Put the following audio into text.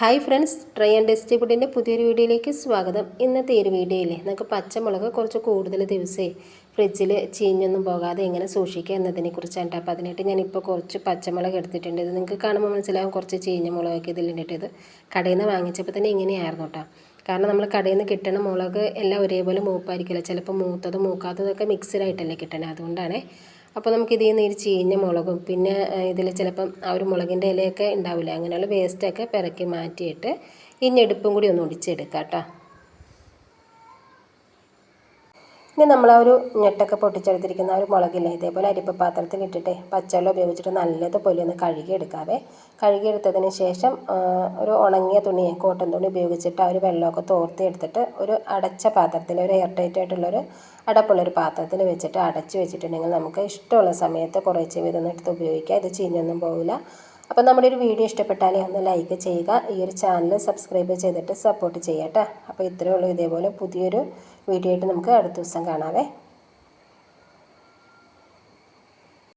Hi friends, try and tasty ഫുഡിൻ്റെ പുതിയൊരു വീഡിയോയിലേക്ക് സ്വാഗതം. ഇന്നത്തെ ഈ ഒരു വീഡിയോയിൽ നമുക്ക് പച്ചമുളക് കുറച്ച് കൂടുതൽ ദിവസമേ ഫ്രിഡ്ജിൽ ചീഞ്ഞൊന്നും പോകാതെ എങ്ങനെ സൂക്ഷിക്കുക എന്നതിനെക്കുറിച്ചാണ്. അപ്പോൾ അതിനായിട്ട് ഞാനിപ്പോൾ കുറച്ച് പച്ചമുളക് എടുത്തിട്ടുണ്ട്. ഇത് നിങ്ങൾക്ക് കാണുമ്പോൾ മനസ്സിലാവും കുറച്ച് ചീഞ്ഞ മുളകൊക്കെ ഇതിലിട്ടിട്ട്. ഇത് കടയിൽ നിന്ന് വാങ്ങിച്ചപ്പോൾ തന്നെ ഇങ്ങനെയായിരുന്നു കേട്ടോ. കാരണം നമ്മൾ കടയിൽ നിന്ന് കിട്ടുന്ന മുളക് എല്ലാം ഒരേപോലെ മൂപ്പായിരിക്കില്ല. ചിലപ്പോൾ മൂത്തതും മൂക്കാത്തതൊക്കെ മിക്സ്ഡായിട്ടല്ലേ കിട്ടണേ, അതുകൊണ്ടാണ്. അപ്പോൾ നമുക്ക് ഇതിൽ നിന്ന് ചീഞ്ഞ മുളകും പിന്നെ ഇതിൽ ചിലപ്പം ആ ഒരു മുളകിൻ്റെ ഇലയൊക്കെ ഉണ്ടാവില്ല, അങ്ങനെയുള്ള വേസ്റ്റൊക്കെ പിറക്കി മാറ്റിയിട്ട് ഈ ഞെടുപ്പും കൂടി ഒന്ന് ഒടിച്ചെടുക്കാം കേട്ടോ. ഇനി നമ്മൾ ആ ഒരു ഞെട്ടൊക്കെ പൊട്ടിച്ചെടുത്തിരിക്കുന്ന ആ ഒരു മുളകില്ലേ, ഇതേപോലെ അരിപ്പ പാത്രത്തിൽ ഇട്ടിട്ട് പച്ചവെള്ളം ഉപയോഗിച്ചിട്ട് നല്ലതുപോലെ ഒന്ന് കഴുകിയെടുക്കാവേ. കഴുകിയെടുത്തതിന് ശേഷം ഒരു ഉണങ്ങിയ തുണി, കോട്ടൺ തുണി ഉപയോഗിച്ചിട്ട് ആ ഒരു വെള്ളമൊക്കെ തോർത്തി എടുത്തിട്ട് ഒരു അടച്ച പാത്രത്തിൽ, ഒരു എയർ ടൈറ്റ് ആയിട്ടുള്ളൊരു അടപ്പുള്ളൊരു പാത്രത്തിൽ വെച്ചിട്ട് അടച്ച് വെച്ചിട്ടുണ്ടെങ്കിൽ നമുക്ക് ഇഷ്ടമുള്ള സമയത്ത് കുറേശ്ശെ വീതം എടുത്ത് ഉപയോഗിക്കാം. ഇത് ചീഞ്ഞൊന്നും പോകില്ല. അപ്പോൾ നമ്മുടെ ഒരു വീഡിയോ ഇഷ്ടപ്പെട്ടാൽ ഒന്ന് ലൈക്ക് ചെയ്യുക, ഈ ഒരു ചാനൽ സബ്സ്ക്രൈബ് ചെയ്തിട്ട് സപ്പോർട്ട് ചെയ്യാം കേട്ടോ. അപ്പോൾ ഇത്രയേ ഉള്ളൂ. ഇതേപോലെ പുതിയൊരു വീഡിയോ ആയിട്ട് നമുക്ക് അടുത്ത ദിവസം കാണാവേ.